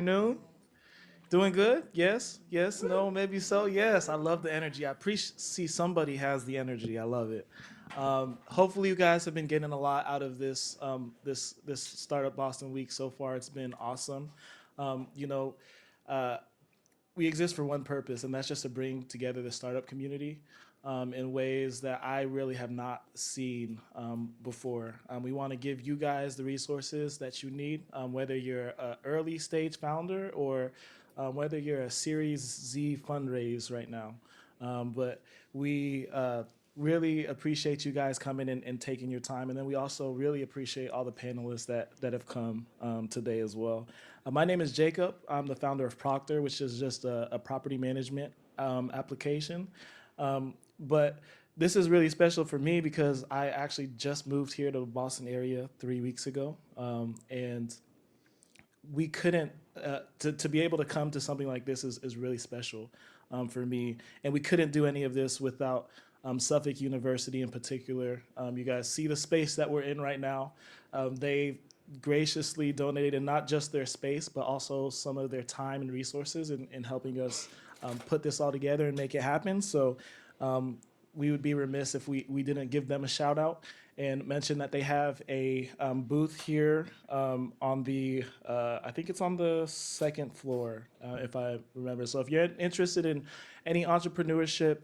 afternoon. Doing good? Yes, yes, no, maybe so. Yes, I love the energy. I appreciate see somebody has the energy. I love it. Hopefully, you guys have been getting a lot out of this startup Boston week so far. It's been awesome. Um, you know, uh, we exist for one purpose, and that's just to bring together the startup community in ways that I really have not seen before. We want to give you guys the resources that you need, whether you're an early stage founder or whether you're a Series Z fundraise right now. But we really appreciate you guys coming and taking your time. And then we also really appreciate all the panelists that have come today as well. My name is Jacob. I'm the founder of Proctor, which is just a property management application. But this is really special for me because I actually just moved here to the Boston area 3 weeks ago. And we couldn't to be able to come to something like this is really special for me, and we couldn't do any of this without Suffolk University in particular. You guys see the space that we're in right now. They graciously donated not just their space but also some of their time and resources in helping us put this all together and make it happen. So we would be remiss if we didn't give them a shout out and mention that they have a booth here on the, I think it's on the second floor, if I remember. So if you're interested in any entrepreneurship,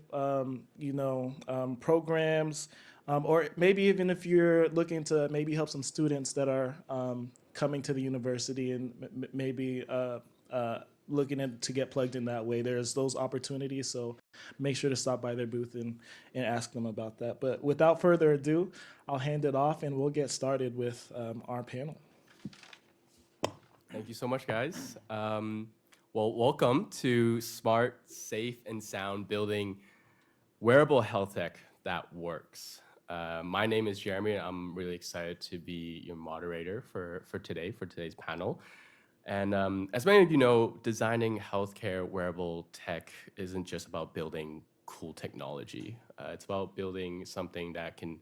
programs, or maybe even if you're looking to maybe help some students that are coming to the university and maybe looking to get plugged in that way, there's those opportunities. So make sure to stop by their booth and ask them about that. But without further ado, I'll hand it off and we'll get started with our panel. Thank you so much, guys. Welcome to Smart, Safe, and Sound Building Wearable Health Tech that works. My name is Jeremy, and I'm really excited to be your moderator for today's panel. And as many of you know, designing healthcare wearable tech isn't just about building cool technology. It's about building something that can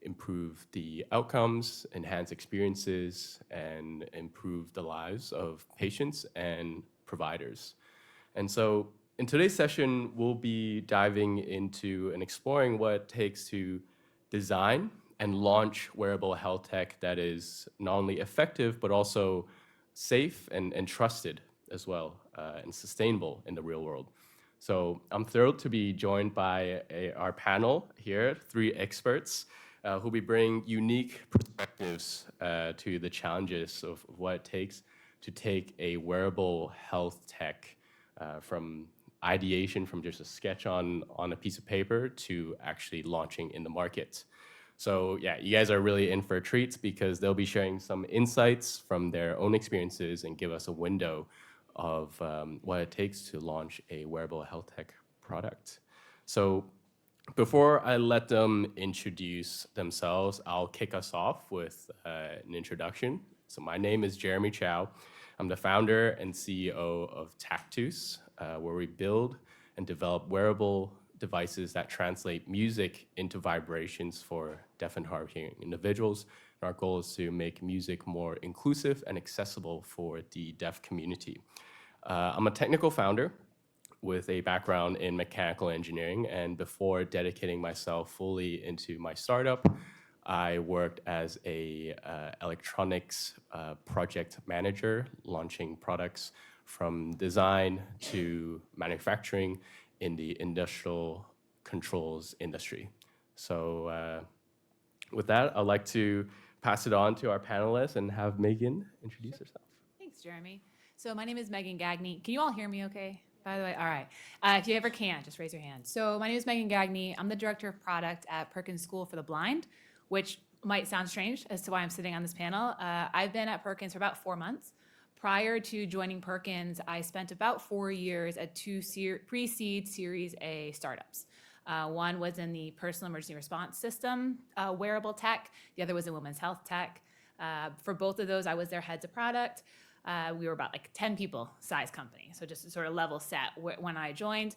improve the outcomes, enhance experiences, and improve the lives of patients and providers. And so in today's session, we'll be diving into and exploring what it takes to design and launch wearable health tech that is not only effective, but also safe and trusted as well, and sustainable in the real world. So I'm thrilled to be joined by our panel here, three experts who'll be bringing unique perspectives to the challenges of what it takes to take a wearable health tech from ideation, from just a sketch on a piece of paper, to actually launching in the market. So yeah, you guys are really in for a treat because they'll be sharing some insights from their own experiences and give us a window of what it takes to launch a wearable health tech product. So before I let them introduce themselves, I'll kick us off with an introduction. So my name is Jeremy Chow. I'm the founder and CEO of Tactus, where we build and develop wearable devices that translate music into vibrations for deaf and hard of hearing individuals. And our goal is to make music more inclusive and accessible for the deaf community. I'm a technical founder with a background in mechanical engineering, and before dedicating myself fully into my startup, I worked as a electronics project manager, launching products from design to manufacturing in the industrial controls industry. So with that, I'd like to pass it on to our panelists and have Megan introduce herself. Thanks, Jeremy. So my name is Megan Gagney. Can you all hear me okay? By the way, all right. If you ever can, just raise your hand. So my name is Megan Gagney. I'm the director of product at Perkins School for the Blind, which might sound strange as to why I'm sitting on this panel. I've been at Perkins for about 4 months. Prior to joining Perkins, I spent about 4 years at two pre-seed Series A startups. One was in the personal emergency response system, wearable tech. The other was in women's health tech. For both of those, I was their heads of product. We were about like 10 people size company. So just to sort of level set when I joined.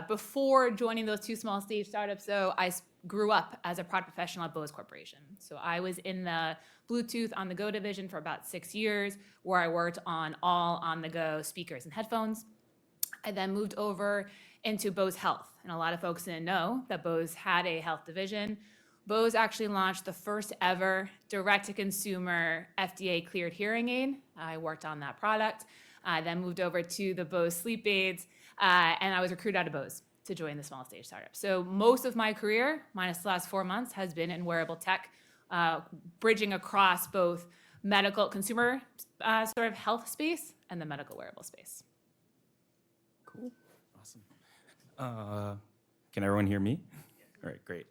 Before joining those two small stage startups, though, I grew up as a product professional at Bose Corporation. So I was in the Bluetooth on the go division for about 6 years, where I worked on all on the go speakers and headphones. I then moved over into Bose Health. And a lot of folks didn't know that Bose had a health division. Bose actually launched the first ever direct to consumer FDA cleared hearing aid. I worked on that product. I then moved over to the Bose sleep aids, and I was recruited out of Bose to join the small stage startup. So most of my career, minus the last 4 months, has been in wearable tech, bridging across both medical consumer sort of health space and the medical wearable space. Cool. Awesome. Can everyone hear me? All right, great.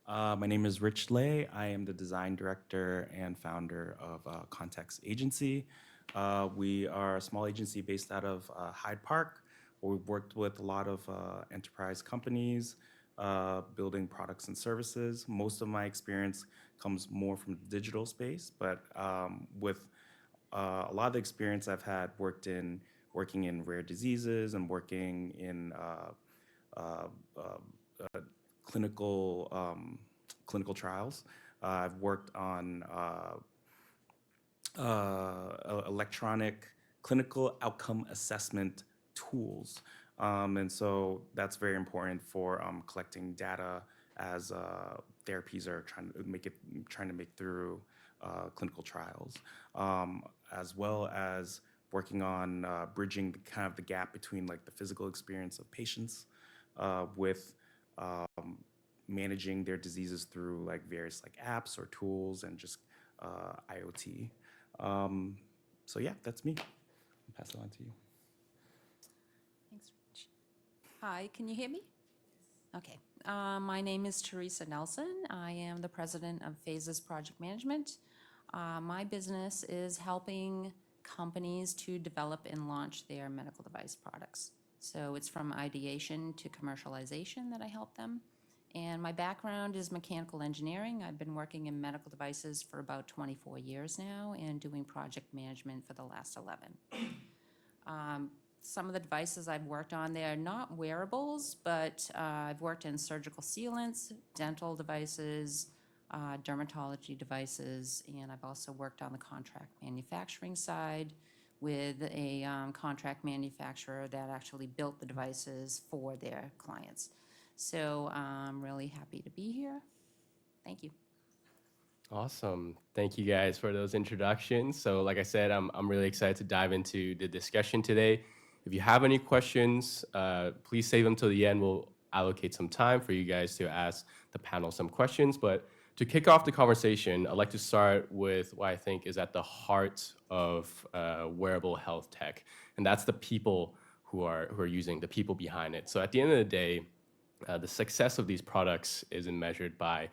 My name is Rich Lay. I am the design director and founder of Context Agency. We are a small agency based out of Hyde Park, where we've worked with a lot of enterprise companies, building products and services. Most of my experience comes more from the digital space, but with a lot of the experience I've had working in rare diseases and working in clinical trials. I've worked on electronic clinical outcome assessment tools. And so that's very important for collecting data as therapies are trying to make through clinical trials, as well as working on bridging the gap between like the physical experience of patients with managing their diseases through like various like apps or tools and just IoT. So yeah, that's me. I'll pass it on to you. Thanks, Rich. Hi, can you hear me? Okay. My name is Teresa Nelson. I am the president of Phases Project Management. My business is helping companies to develop and launch their medical device products. So it's from ideation to commercialization that I help them. And my background is mechanical engineering. I've been working in medical devices for about 24 years now and doing project management for the last 11. Some of the devices I've worked on, they are not wearables, but I've worked in surgical sealants, dental devices, dermatology devices, and I've also worked on the contract manufacturing side with a contract manufacturer that actually built the devices for their clients. So I'm really happy to be here. Thank you. Awesome. Thank you guys for those introductions. So like I said, I'm really excited to dive into the discussion today. If you have any questions, please save them till the end. We'll allocate some time for you guys to ask the panel some questions. But to kick off the conversation, I'd like to start with what I think is at the heart of wearable health tech, and that's the people who are using, the people behind it. So at the end of the day, the success of these products isn't measured by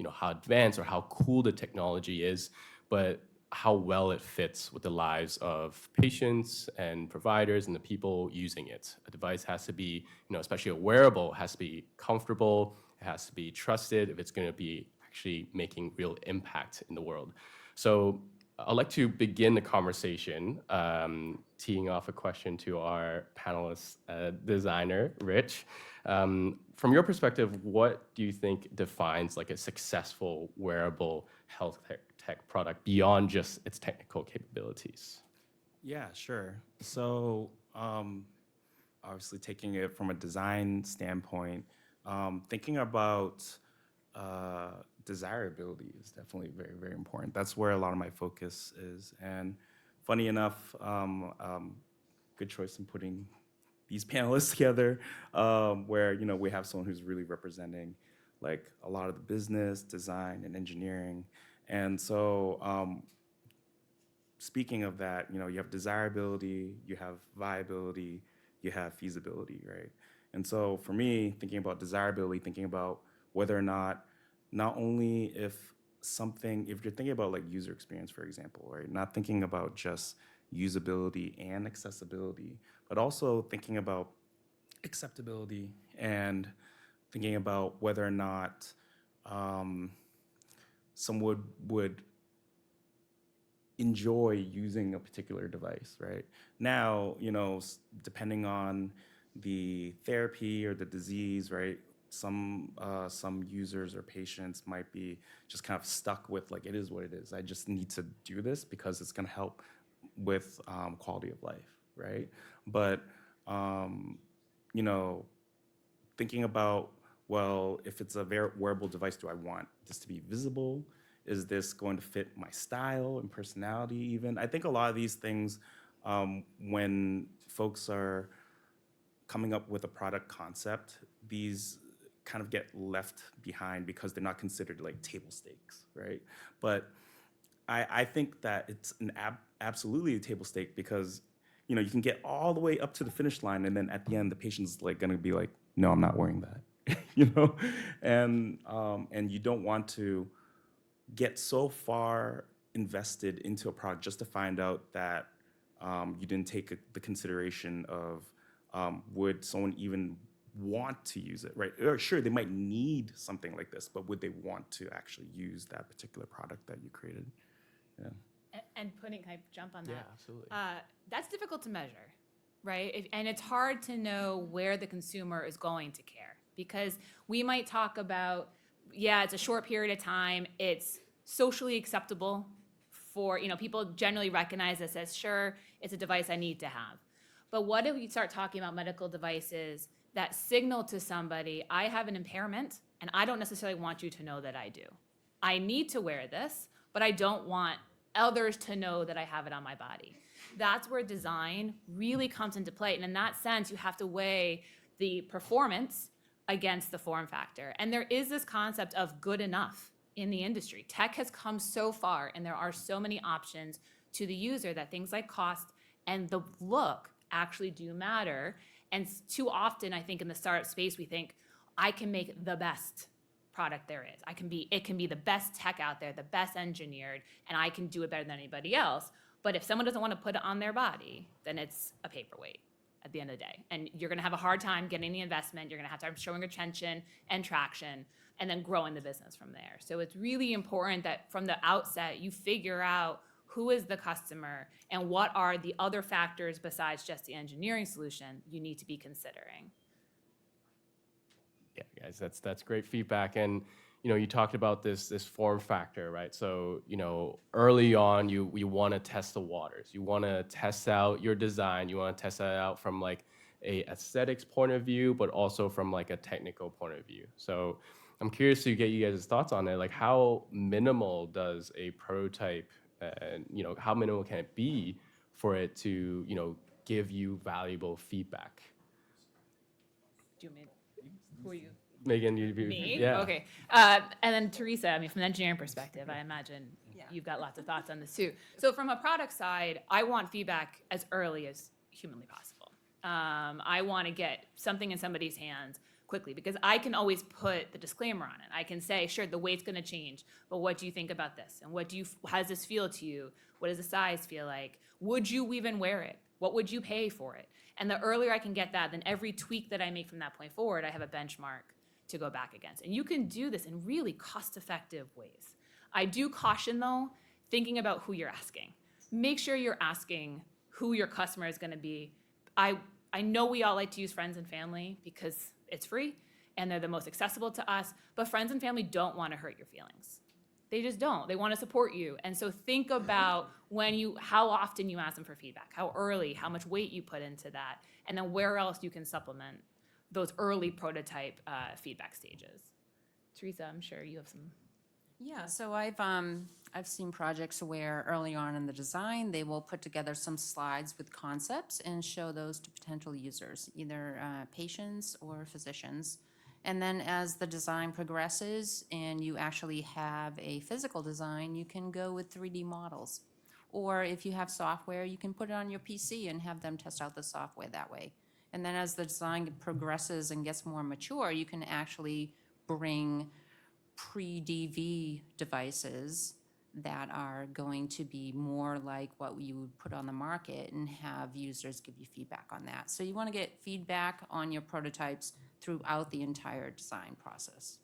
how advanced or how cool the technology is, but how well it fits with the lives of patients and providers and the people using it. A device has to be, especially a wearable, has to be comfortable, it has to be trusted if it's going to be actually making real impact in the world. So I'd like to begin the conversation teeing off a question to our panelist designer, Rich. From your perspective, what do you think defines like a successful wearable health tech product beyond just its technical capabilities? Yeah, sure. So obviously taking it from a design standpoint, thinking about desirability is definitely very, very important. That's where a lot of my focus is. And funny enough, good choice in putting these panelists together, where we have someone who's really representing like a lot of the business, design, and engineering. And so speaking of that, you have desirability, you have viability, you have feasibility, right? And so for me, thinking about desirability, thinking about whether or not only if you're thinking about like user experience, for example, right? Not thinking about just usability and accessibility, but also thinking about acceptability and thinking about whether or not someone would enjoy using a particular device, right? Now, depending on the therapy or the disease, right, some users or patients might be just kind of stuck with like, it is what it is. I just need to do this because it's going to help with quality of life, right? But you know, thinking about, well, if it's a wearable device, do I want this to be visible? Is this going to fit my style and personality even? I think a lot of these things, when folks are coming up with a product concept, these kind of get left behind because they're not considered like table stakes, right? But I think that it's an absolutely a table stake because you can get all the way up to the finish line and then at the end the patient's like gonna be like, no, I'm not wearing that, and you don't want to get so far invested into a product just to find out that you didn't take the consideration of would someone even want to use it, right? Or sure, they might need something like this, but would they want to actually use that particular product that you created? Yeah. And putting, can I jump on that? Yeah, absolutely. That's difficult to measure, right? And it's hard to know where the consumer is going to care because we might talk about, yeah, it's a short period of time. It's socially acceptable for, people generally recognize this as, sure, it's a device I need to have. But what if we start talking about medical devices that signal to somebody, I have an impairment and I don't necessarily want you to know that I do. I need to wear this, but I don't want others to know that I have it on my body. That's where design really comes into play. And in that sense, you have to weigh the performance against the form factor. And there is this concept of good enough in the industry. Tech has come so far, and there are so many options to the user that things like cost and the look actually do matter. And too often, I think in the startup space, we think, I can make the best product there is. It can be the best tech out there, the best engineered, and I can do it better than anybody else. But if someone doesn't want to put it on their body, then it's a paperweight at the end of the day. And you're going to have a hard time getting the investment. You're going to have to have showing attention and traction and then growing the business from there. So it's really important that from the outset, you figure out who is the customer and what are the other factors besides just the engineering solution you need to be considering. Yeah, guys, that's great feedback. And you talked about this form factor, right? So early on, you want to test the waters. You want to test out your design. You want to test that out from like a aesthetics point of view, but also from like a technical point of view. So I'm curious to get you guys' thoughts on it. Like, how minimal does a prototype, and how minimal can it be for it to give you valuable feedback? Do you mean, who are you? Megan, Me? yeah. Okay. And then Teresa, from an engineering perspective, I imagine you've got lots of thoughts on this too. So from a product side, I want feedback as early as humanly possible. I want to get something in somebody's hands quickly because I can always put the disclaimer on it. I can say, sure, the weight's going to change, but what do you think about this? And how does this feel to you? What does the size feel like? Would you even wear it? What would you pay for it? And the earlier I can get that, then every tweak that I make from that point forward, I have a benchmark to go back against. And you can do this in really cost-effective ways. I do caution, though, thinking about who you're asking. Make sure you're asking who your customer is going to be. I know we all like to use friends and family because it's free and they're the most accessible to us, but friends and family don't want to hurt your feelings. They just don't. They want to support you. And so think about how often you ask them for feedback, how early, how much weight you put into that, and then where else you can supplement those early prototype feedback stages. Teresa, I'm sure you have some. Yeah, so I've seen projects where early on in the design, they will put together some slides with concepts and show those to potential users, either patients or physicians. And then as the design progresses and you actually have a physical design, you can go with 3D models. Or if you have software, you can put it on your PC and have them test out the software that way. And then as the design progresses and gets more mature, you can actually bring pre-DV devices that are going to be more like what you would put on the market and have users give you feedback on that. So you want to get feedback on your prototypes throughout the entire design process.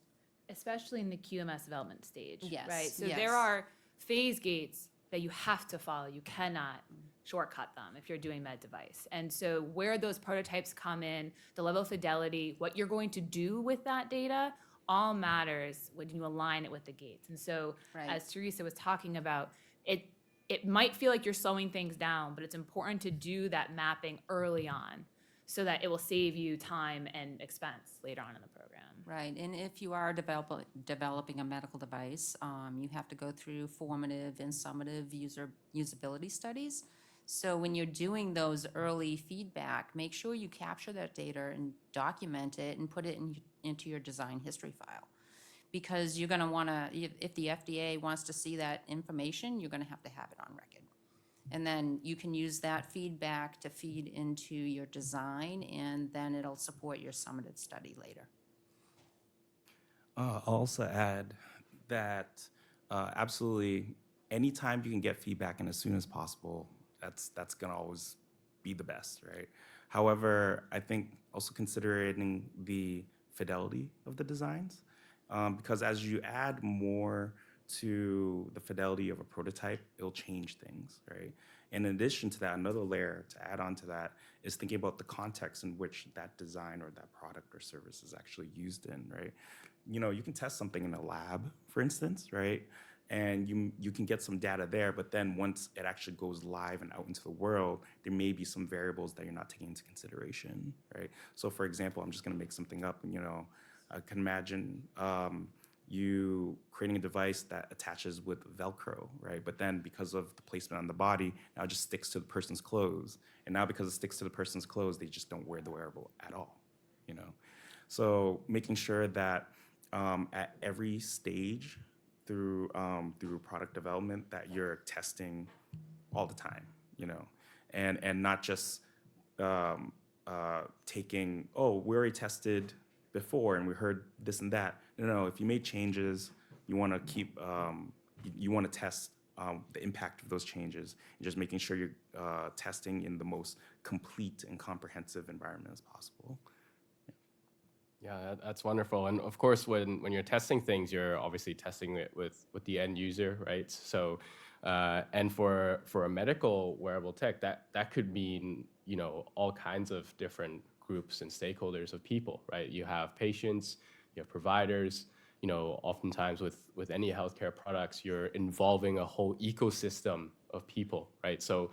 Especially in the QMS development stage, Yes, right? So yes. there are phase gates that you have to follow. You cannot shortcut them if you're doing med device. And so where those prototypes come in, the level of fidelity, what you're going to do with that data, all matters when you align it with the gates. And so Right. as Teresa was talking about, it might feel like you're slowing things down, but it's important to do that mapping early on so that it will save you time and expense later on in the program. Right, and if you are developing a medical device, you have to go through formative and summative usability studies. So when you're doing those early feedback, make sure you capture that data and document it and put it into your design history file. Because you're gonna wanna, if the FDA wants to see that information, you're gonna have to have it on record. And then you can use that feedback to feed into your design, and then it'll support your summative study later. I'll also add that absolutely anytime you can get feedback and as soon as possible, that's gonna always be the best, right? However, I think also considering the fidelity of the designs, because as you add more to the fidelity of a prototype, it'll change things, right? In addition to that, another layer to add on to that is thinking about the context in which that design or that product or service is actually used in, right? You know, you can test something in a lab, for instance, right? And you can get some data there, but then once it actually goes live and out into the world, there may be some variables that you're not taking into consideration, right? So for example, I'm just gonna make something up, and I can imagine you creating a device that attaches with Velcro, right? But then because of the placement on the body, now it just sticks to the person's clothes. And now because it sticks to the person's clothes, they just don't wear the wearable at all, you know? So making sure that at every stage through product development that you're testing all the time, and not just taking, oh, we already tested before and we heard this and that. No, if you made changes, you want to keep, you want to test the impact of those changes, and just making sure you're testing in the most complete and comprehensive environment as possible. Yeah, that's wonderful. And of course, when you're testing things, you're obviously testing it with the end user, right? So, and for a medical wearable tech, that could mean, all kinds of different groups and stakeholders of people, right? You have patients, you have providers, oftentimes with any healthcare products, you're involving a whole ecosystem of people, right? So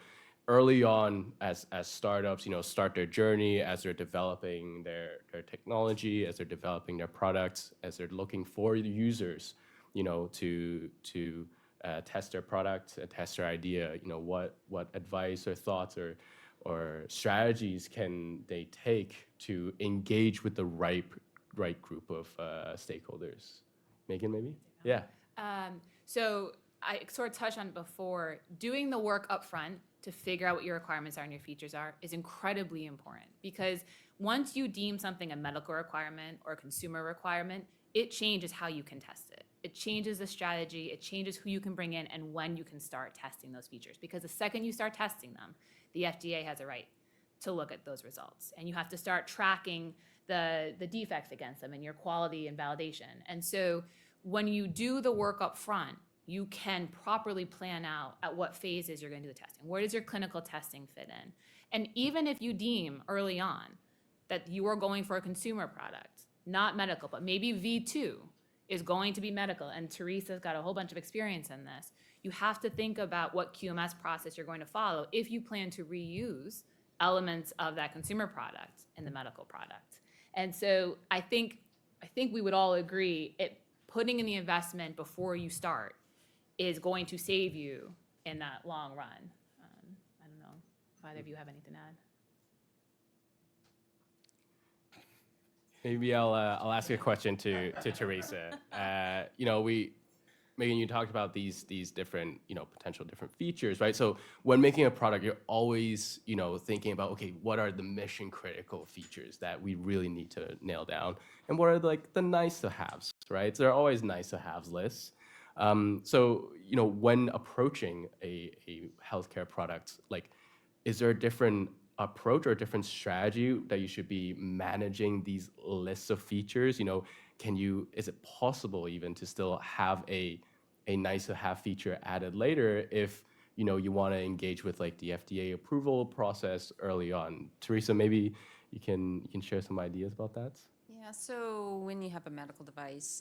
early on as startups, start their journey as they're developing their technology, as they're developing their products, as they're looking for the users, to test their product, test their idea, what advice or thoughts or strategies can they take to engage with the right group of stakeholders. Megan, maybe? Yeah. So I sort of touched on it before. Doing the work up front to figure out what your requirements are and your features are is incredibly important, because once you deem something a medical requirement or a consumer requirement, it changes how you can test it. It changes the strategy, it changes who you can bring in and when you can start testing those features. Because the second you start testing them, the FDA has a right to look at those results. And you have to start tracking the defects against them and your quality and validation. And so when you do the work up front, you can properly plan out at what phases you're going to do the testing. Where does your clinical testing fit in? And even if you deem early on that you are going for a consumer product, not medical, but maybe V2 is going to be medical, and Teresa's got a whole bunch of experience in this, you have to think about what QMS process you're going to follow if you plan to reuse elements of that consumer product in the medical product. And so I think we would all agree putting in the investment before you start is going to save you in that long run. I don't know if either of you have anything to add. Maybe I'll ask a question to Teresa. Megan, you talked about these different, potential different features, right? So when making a product, you're always, thinking about, okay, what are the mission critical features that we really need to nail down? And what are the nice to haves, right? So there are always nice to haves lists. So, when approaching a healthcare product, is there a different approach or a different strategy that you should be managing these lists of features? Is it possible even to still have a nice to have feature added later if you want to engage with like the FDA approval process early on. Teresa, maybe you can share some ideas about that. Yeah, so when you have a medical device,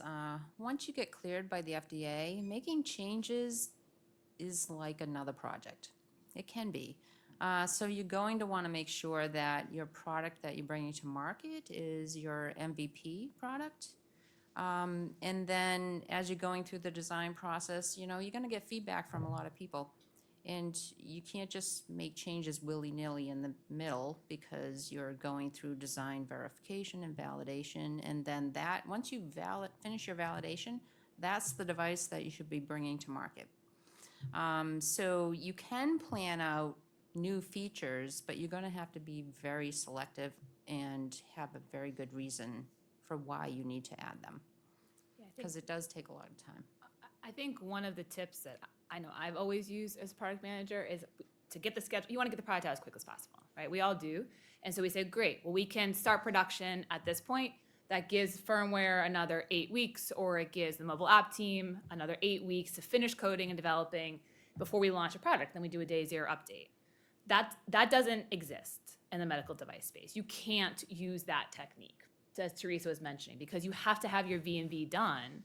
once you get cleared by the FDA, making changes is like another project. It can be. So you're going to want to make sure that your product that you're bringing to market is your MVP product. And then as you're going through the design process, you're going to get feedback from a lot of people. And you can't just make changes willy-nilly in the middle because you're going through design verification and validation. And then once you finish your validation, that's the device that you should be bringing to market. So you can plan out new features, but you're going to have to be very selective and have a very good reason for why you need to add them, Yeah, I think because it does take a lot of time. I think one of the tips that I know I've always used as product manager is to get the schedule. You want to get the product out as quick as possible, right? We all do. And so we say, great, well, we can start production at this point. That gives firmware another 8 weeks, or it gives the mobile app team another 8 weeks to finish coding and developing before we launch a product. Then we do a day zero update. That doesn't exist in the medical device space. You can't use that technique, as Teresa was mentioning, because you have to have your V&V done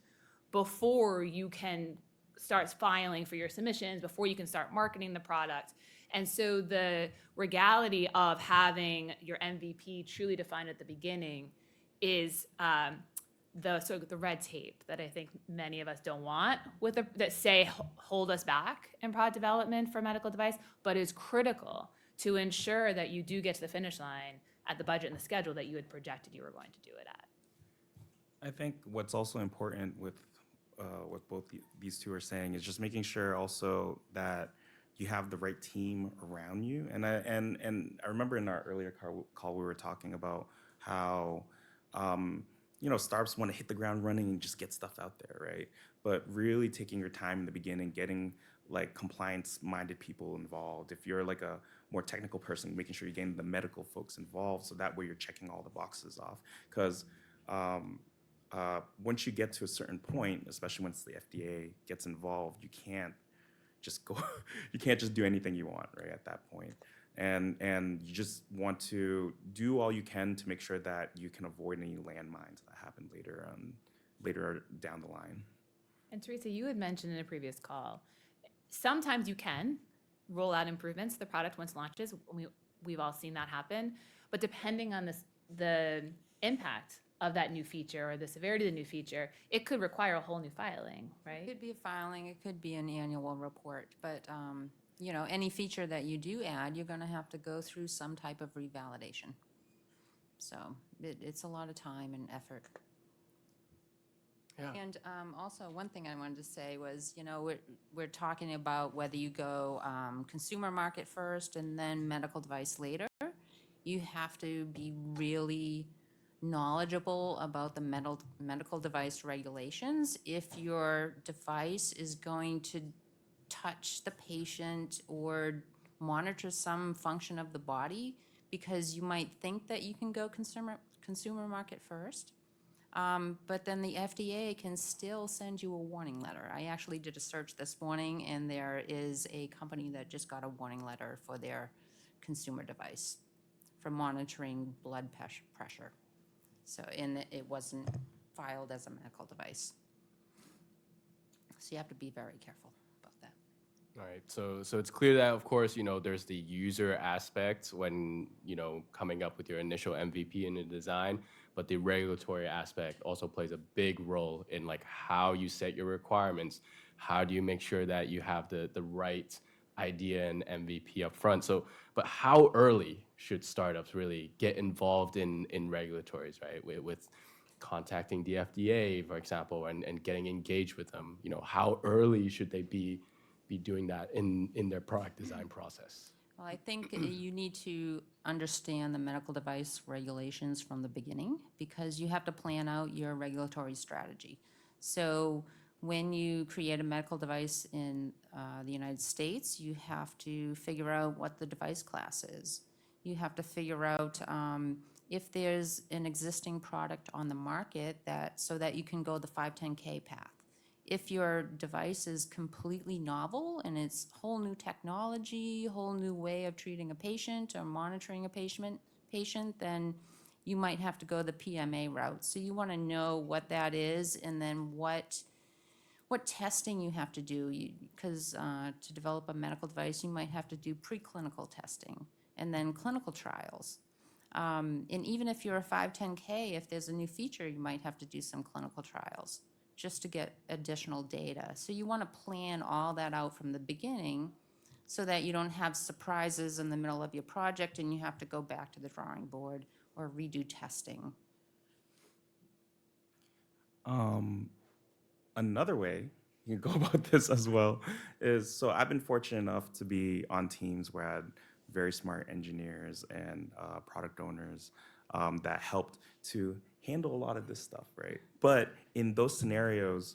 before you can start filing for your submissions, before you can start marketing the product. And so the regality of having your MVP truly defined at the beginning is the sort of the red tape that I think many of us don't want that say hold us back in product development for a medical device, but is critical to ensure that you do get to the finish line at the budget and the schedule that you had projected you were going to do it at. I think what's also important with what both these two are saying is just making sure also that you have the right team around you. And I remember in our earlier call we were talking about how startups want to hit the ground running and just get stuff out there, right? But really taking your time in the beginning, getting like compliance-minded people involved. If you're like a more technical person, making sure you're getting the medical folks involved, so that way you're checking all the boxes off. Because once you get to a certain point, especially once the FDA gets involved, you can't just go, you can't just do anything you want, right, at that point. And you just want to do all you can to make sure that you can avoid any landmines that happen later down the line. And Teresa, you had mentioned in a previous call, sometimes you can roll out improvements to the product once it launches. We've all seen that happen. But depending on the impact of that new feature or the severity of the new feature, it could require a whole new filing, It right? could be a filing, it could be an annual report, but any feature that you do add, you're going to have to go through some type of revalidation. So it's a lot of time and effort. Yeah. And also, one thing I wanted to say was, we're talking about whether you go consumer market first and then medical device later. You have to be really knowledgeable about the medical device regulations. If your device is going to touch the patient or monitor some function of the body, because you might think that you can go consumer market first. But then the FDA can still send you a warning letter. I actually did a search this morning, and there is a company that just got a warning letter for their consumer device for monitoring blood pressure. So, and it wasn't filed as a medical device. So you have to be very careful about that. All right, so it's clear that, of course, there's the user aspect when, coming up with your initial MVP in the design, but the regulatory aspect also plays a big role in like how you set your requirements. How do you make sure that you have the right idea and MVP up front? So, but how early should startups really get involved in regulatories, right? With contacting the FDA, for example, and getting engaged with them. How early should they be doing that in their product design process? Well, I think you need to understand the medical device regulations from the beginning, because you have to plan out your regulatory strategy. So when you create a medical device in the United States, you have to figure out what the device class is. You have to figure out if there's an existing product on the market so that you can go the 510K path. if your device is completely novel and it's whole new technology, whole new way of treating a patient or monitoring a patient, then you might have to go the PMA route. So you want to know what that is and then what testing you have to do. Because to develop a medical device, you might have to do preclinical testing and then clinical trials. And even if you're a 510K, if there's a new feature, you might have to do some clinical trials just to get additional data. So you want to plan all that out from the beginning so that you don't have surprises in the middle of your project and you have to go back to the drawing board or redo testing. Another way you can go about this as well is, so I've been fortunate enough to be on teams where I had very smart engineers and product owners that helped to handle a lot of this stuff, right? But in those scenarios,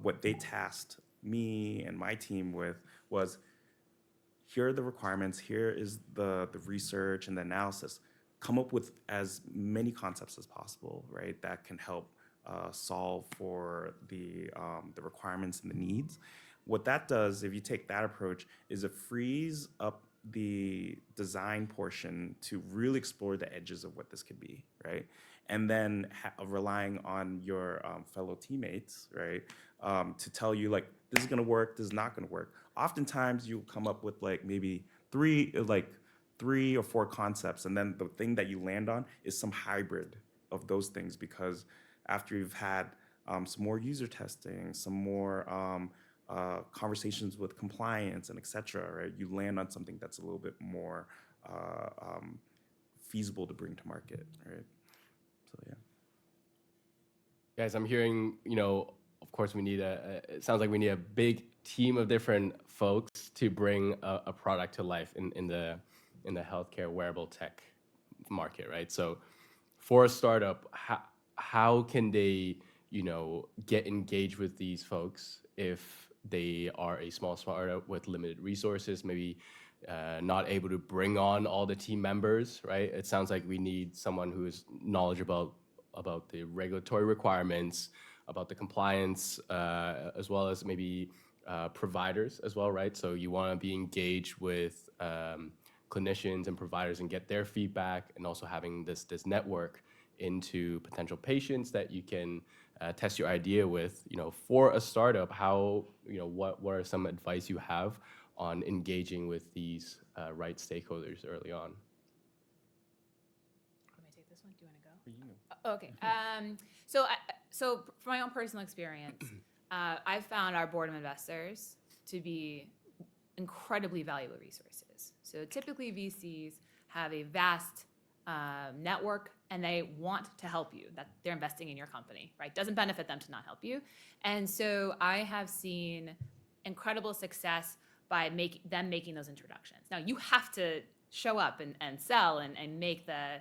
what they tasked me and my team with was, here are the requirements, here is the research and the analysis. Come up with as many concepts as possible, right, that can help solve for the requirements and the needs. What that does, if you take that approach, is it frees up the design portion to really explore the edges of what this could be, right? And then relying on your fellow teammates, right, to tell you like, this is gonna work, this is not gonna work. Oftentimes you'll come up with like maybe three or four concepts, and then the thing that you land on is some hybrid of those things, because after you've had some more user testing, some more conversations with compliance and et cetera, right, you land on something that's a little bit more feasible to bring to market, right? So yeah. Guys, I'm hearing, of course, we need it sounds like we need a big team of different folks to bring a product to life in the healthcare wearable tech market, right? So for a startup, how can they, get engaged with these folks if they are a small startup with limited resources, maybe not able to bring on all the team members, right? It sounds like we need someone who is knowledgeable about the regulatory requirements, about the compliance, as well as maybe providers as well, right? So you want to be engaged with clinicians and providers and get their feedback, and also having this network into potential patients that you can test your idea with. For a startup, how, what are some advice you have on engaging with these right stakeholders early on? Let me take this one. Do you want to go? Okay. So from my own personal experience, I've found our board of investors to be incredibly valuable resources. So typically VCs have a vast network and they want to help you, that they're investing in your company, right? Doesn't benefit them to not help you. And so I have seen incredible success by them making those introductions. Now you have to show up and sell and make the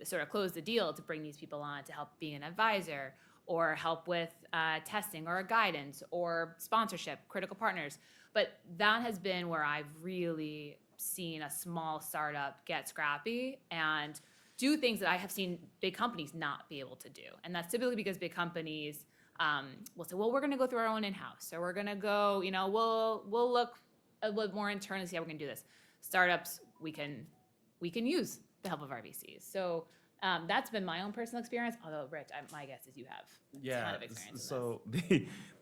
sort of close the deal to bring these people on to help be an advisor or help with testing or guidance or sponsorship, critical partners. But that has been where I've really seen a small startup get scrappy and do things that I have seen big companies not be able to do. And that's typically because big companies will say, well, we're going to go through our own in-house. So we're going to go, we'll look a little more internally, see how we're going to do this. Startups, we can use the help of our VCs. So that's been my own personal experience. Although, Rich, my guess is you have a ton of experience in this. So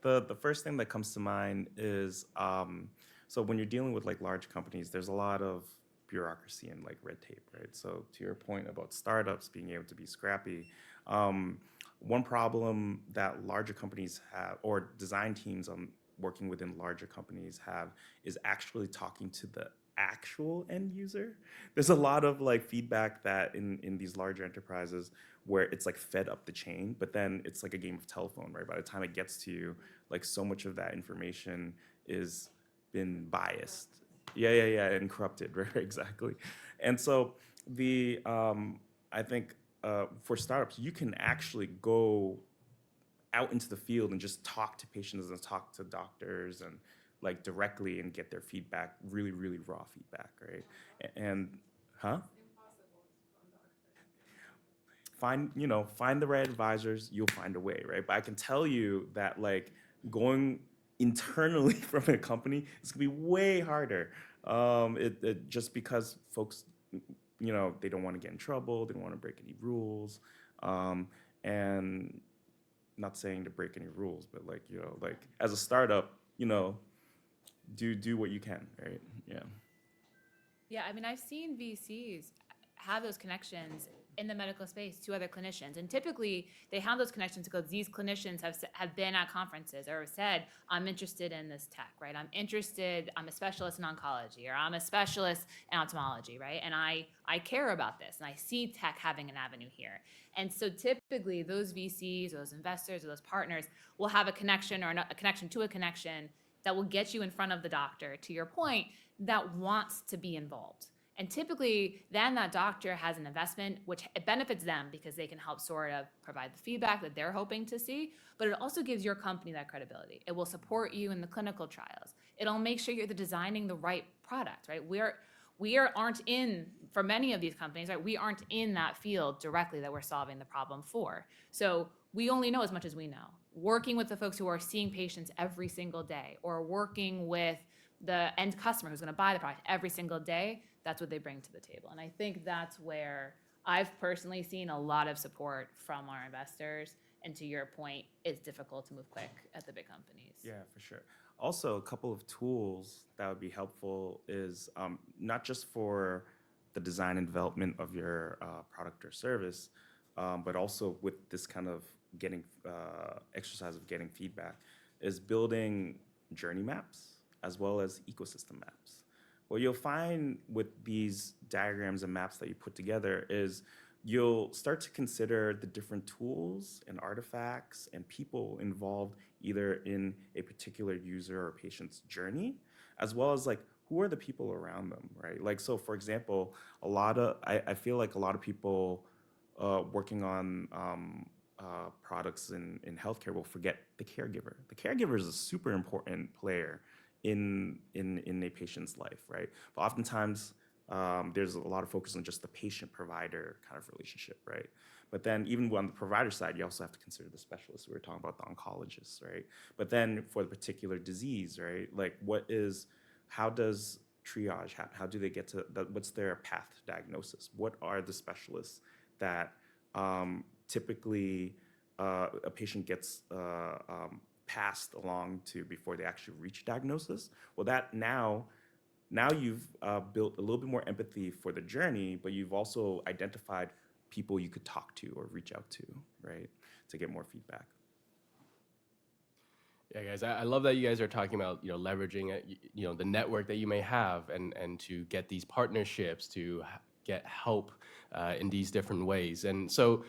the first thing that comes to mind is, so when you're dealing with like large companies, there's a lot of bureaucracy and like red tape, right? So to your point about startups being able to be scrappy, one problem that larger companies have, or design teams working within larger companies have, is actually talking to the actual end user. There's a lot of like feedback that in these larger enterprises where it's like fed up the chain, but then it's like a game of telephone, right? By the time it gets to you, like so much of that information is been biased. And corrupted, right? Exactly. And so I think for startups, you can actually go out into the field and just talk to patients and talk to doctors and like directly and get their feedback, really, really raw feedback, right? And find the right advisors, you'll find a way, right? But I can tell you that like going internally from a company is gonna be way harder. It just because folks, they don't want to get in trouble, they don't want to break any rules, and not saying to break any rules, but like like as a startup, do what you can, right? Yeah. Yeah, I mean, I've seen VCs have those connections in the medical space to other clinicians, and typically they have those connections because these clinicians have been at conferences or have said, "I'm interested in this tech, right? I'm a specialist in oncology, or I'm a specialist in ophthalmology, right? And I care about this, and I see tech having an avenue here." And so typically those VCs or those investors or those partners will have a connection or a connection to a connection that will get you in front of the doctor, to your point, that wants to be involved. And typically, then that doctor has an investment, which it benefits them because they can help sort of provide the feedback that they're hoping to see, but it also gives your company that credibility. It will support you in the clinical trials. It'll make sure you're designing the right product, right? Aren't in, for many of these companies, right? We aren't in that field directly that we're solving the problem for. So we only know as much as we know. Working with the folks who are seeing patients every single day, or working with the end customer who's going to buy the product every single day, that's what they bring to the table. And I think that's where I've personally seen a lot of support from our investors. And to your point, it's difficult to move quick at the big companies. Yeah, for sure. Also, a couple of tools that would be helpful is not just for the design and development of your product or service, but also with this kind of getting exercise of getting feedback, is building journey maps as well as ecosystem maps. What you'll find with these diagrams and maps that you put together is you'll start to consider the different tools and artifacts and people involved either in a particular user or patient's journey, as well as like who are the people around them, right? Like, so for example, I feel like a lot of people working on products in healthcare will forget the caregiver. The caregiver is a super important player in a patient's life, right? But oftentimes there's a lot of focus on just the patient-provider kind of relationship, right? But then even on the provider side, you also have to consider the specialists. We were talking about the oncologists, right? But then for the particular disease, right? Like how does triage happen? How do they get to that? What's their path to diagnosis? What are the specialists that typically a patient gets passed along to before they actually reach diagnosis? Well, that now you've built a little bit more empathy for the journey, but you've also identified people you could talk to or reach out to, right, to get more feedback. Yeah, guys, I love that you guys are talking about leveraging the network that you may have and to get these partnerships to get help in these different ways. And so,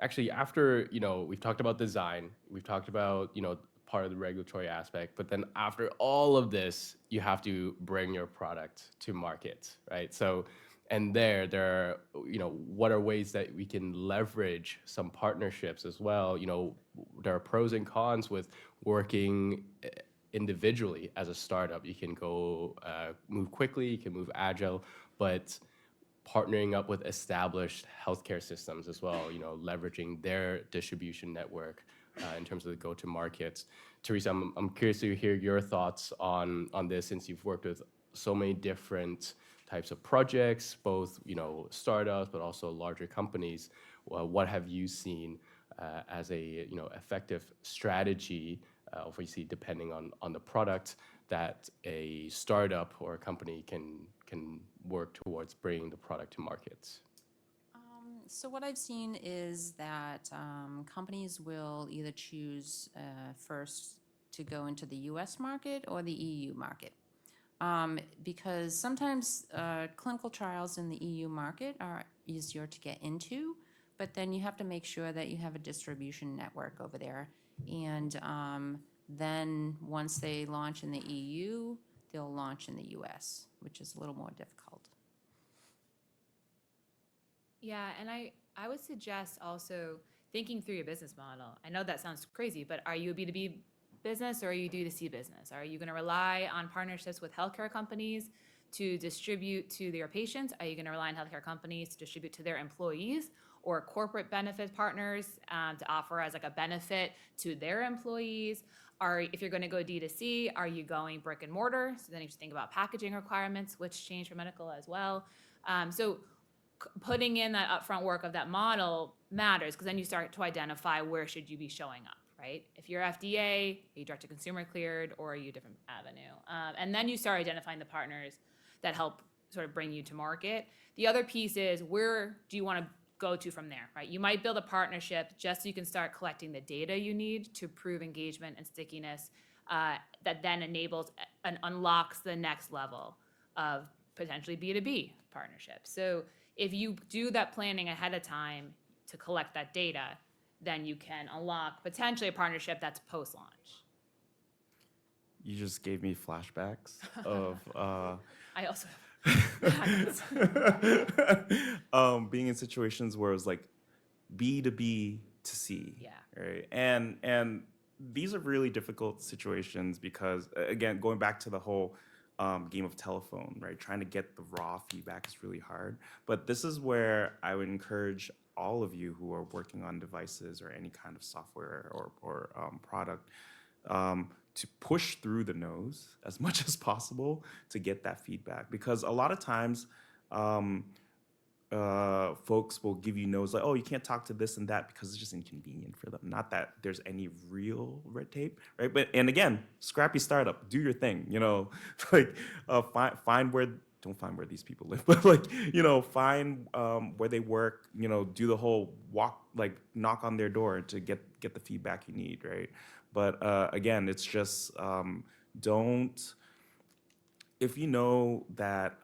actually, after we've talked about design, we've talked about part of the regulatory aspect, but then after all of this, you have to bring your product to market, right? So, and there are what are ways that we can leverage some partnerships as well. There are pros and cons with working individually as a startup. You can go move quickly, you can move agile, but partnering up with established healthcare systems as well, leveraging their distribution network in terms of the go-to-markets. Teresa, I'm curious to hear your thoughts on this, since you've worked with so many different types of projects, both startups but also larger companies. What have you seen as a effective strategy, obviously depending on the product, that a startup or a company can work towards bringing the product to markets? So what I've seen is that companies will either choose first to go into the US market or the EU market. Because sometimes clinical trials in the EU market are easier to get into, but then you have to make sure that you have a distribution network over there. And then once they launch in the EU, they'll launch in the US, which is a little more difficult. Yeah, and I would suggest also thinking through your business model. I know that sounds crazy, but are you a B2B business or are you D2C business? Are you going to rely on partnerships with healthcare companies to distribute to their patients? Are you going to rely on healthcare companies to distribute to their employees, or corporate benefit partners to offer as like a benefit to their employees? if you're going to go D2C, are you going brick and mortar? So then you have to think about packaging requirements, which change for medical as well. Putting in that upfront work of that model matters, because then you start to identify where should you be showing up, right? If you're FDA, are you direct to consumer cleared, or are you a different avenue? And then you start identifying the partners that help sort of bring you to market. The other piece is, where do you want to go to from there, right? You might build a partnership just so you can start collecting the data you need to prove engagement and stickiness, that then enables and unlocks the next level of potentially B2B partnerships. So if you do that planning ahead of time to collect that data, then you can unlock potentially a partnership that's post-launch. You just gave me flashbacks of I also have being in situations where it was like B to B to C. Yeah. Right. And these are really difficult situations because, again, going back to the whole game of telephone, right? Trying to get the raw feedback is really hard. But this is where I would encourage all of you who are working on devices or any kind of software or product, to push through the no's as much as possible to get that feedback. Because a lot of times, folks will give you no's like, oh, you can't talk to this and that because it's just inconvenient for them. Not that there's any real red tape, right? But, and again, scrappy startup, do your thing, like find where, don't find where these people live, but like, find where they work, do the whole walk, like knock on their door to get the feedback you need, right? But again, it's just don't, if you know that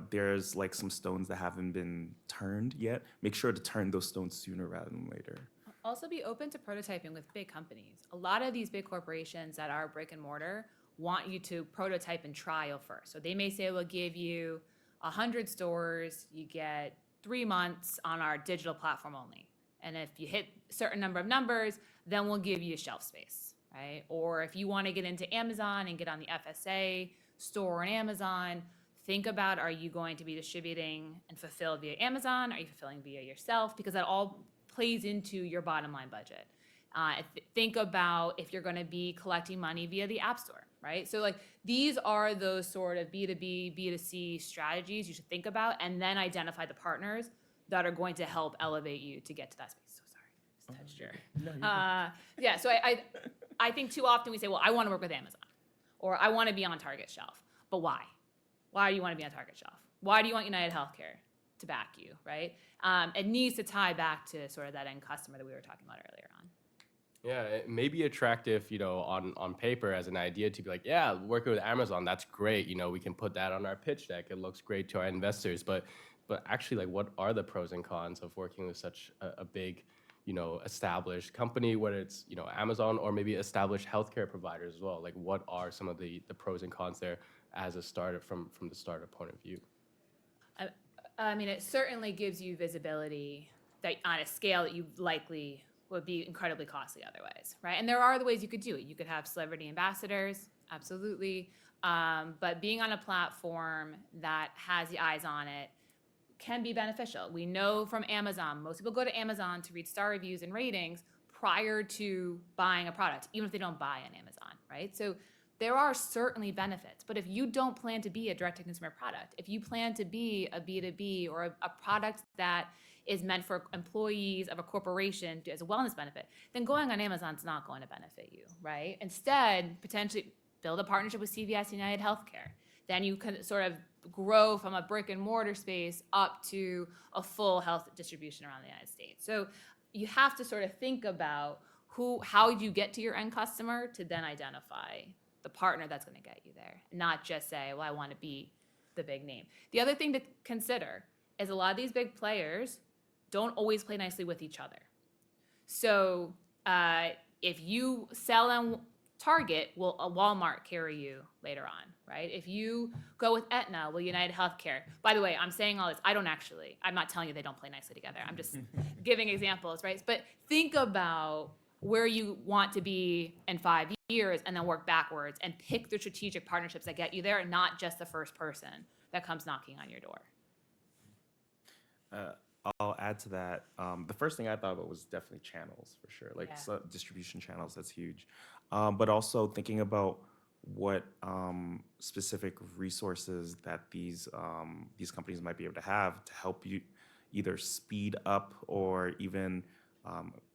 there's like some stones that haven't been turned yet, make sure to turn those stones sooner rather than later. Also be open to prototyping with big companies. A lot of these big corporations that are brick and mortar want you to prototype and trial first. So they may say, we'll give you 100 stores, you get 3 months on our digital platform only. And if you hit a certain number of numbers, then we'll give you shelf space, right? Or if you want to get into Amazon and get on the FSA store on Amazon, think about, are you going to be distributing and fulfilled via Amazon? Are you fulfilling via yourself? Because that all plays into your bottom line budget. Think about if you're going to be collecting money via the App Store, right? So like these are those sort of B2B, B2C strategies you should think about, and then identify the partners that are going to help elevate you to get to that space. So sorry, I just touched your. Yeah, so I think too often we say, well, I want to work with Amazon, or I want to be on Target shelf, but why? Why do you want to be on Target shelf? Why do you want United Healthcare to back you, right? It needs to tie back to sort of that end customer that we were talking about earlier on. Yeah, it may be attractive, on paper as an idea to be like, yeah, working with Amazon, that's great. We can put that on our pitch deck. It looks great to our investors. But actually, like, what are the pros and cons of working with such a big, established company, whether it's, Amazon or maybe established healthcare providers as well? Like, what are some of the pros and cons there as a startup from the startup point of view? I mean, it certainly gives you visibility that on a scale that you likely would be incredibly costly otherwise, right? And there are other ways you could do it. You could have celebrity ambassadors, absolutely. But being on a platform that has the eyes on it can be beneficial. We know from Amazon, most people go to Amazon to read star reviews and ratings prior to buying a product, even if they don't buy on Amazon, right? So there are certainly benefits, but if you don't plan to be a direct-to-consumer product, if you plan to be a B2B or a product that is meant for employees of a corporation as a wellness benefit, then going on Amazon is not going to benefit you, right? Instead, potentially build a partnership with CVS United Healthcare. Then you can sort of grow from a brick and mortar space up to a full health distribution around the United States. So you have to sort of think about how you get to your end customer to then identify the partner that's going to get you there, not just say, well, I want to be the big name. The other thing to consider is a lot of these big players don't always play nicely with each other. So if you sell on Target, will a Walmart carry you later on, right? If you go with Aetna, will United Healthcare? By the way, I'm saying all this, I'm not telling you they don't play nicely together. I'm just giving examples, right? But think about where you want to be in 5 years and then work backwards and pick the strategic partnerships that get you there, not just the first person that comes knocking on your door. I'll add add to that, the first thing I thought about was definitely channels for sure, like Yeah. distribution channels. That's huge, but also thinking about what specific resources that these companies might be able to have to help you either speed up or even